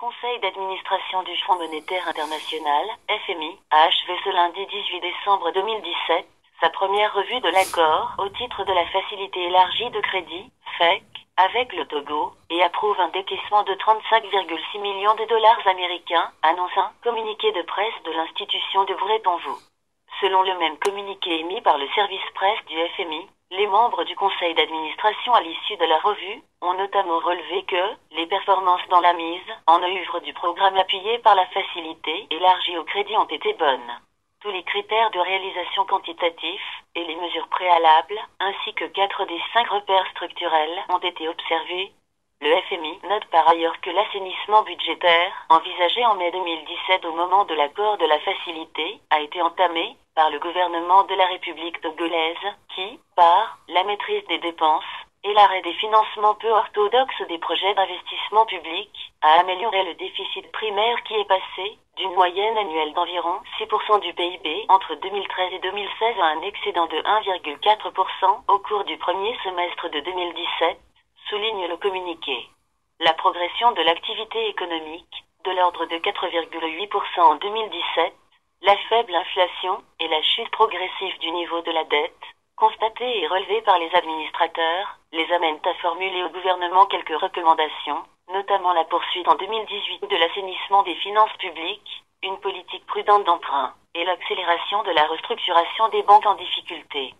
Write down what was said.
Conseil d'administration du Fonds monétaire international, FMI, a achevé ce lundi 18 décembre 2017 sa première revue de l'accord au titre de la Facilité élargie de crédit, FEC, avec le Togo, et approuve un décaissement de 35,6 millions de dollars américains, annonce un communiqué de presse de l'institution de vous répond-vous. Selon le même communiqué émis par le service presse du FMI, les membres du conseil d'administration à l'issue de la revue ont notamment relevé que les performances dans la mise en œuvre du programme appuyé par la facilité élargie au crédit ont été bonnes. Tous les critères de réalisation quantitatifs et les mesures préalables, ainsi que 4 des 5 repères structurels ont été observés. Le FMI note par ailleurs que l'assainissement budgétaire, envisagé en mai 2017 au moment de l'accord de la facilité, a été entamé par le gouvernement de la République togolaise, qui, par la maîtrise des dépenses et l'arrêt des financements peu orthodoxes des projets d'investissement public, a amélioré le déficit primaire qui est passé d'une moyenne annuelle d'environ 6% du PIB entre 2013 et 2016 à un excédent de 1,4% au cours du premier semestre de 2017, souligne le communiqué. La progression de l'activité économique, de l'ordre de 4,8% en 2017, la faible inflation et la chute progressive du niveau de la dette, constatée et relevée par les administrateurs, les amènent à formuler au gouvernement quelques recommandations, notamment la poursuite en 2018 de l'assainissement des finances publiques, une politique prudente d'emprunt, et l'accélération de la restructuration des banques en difficulté.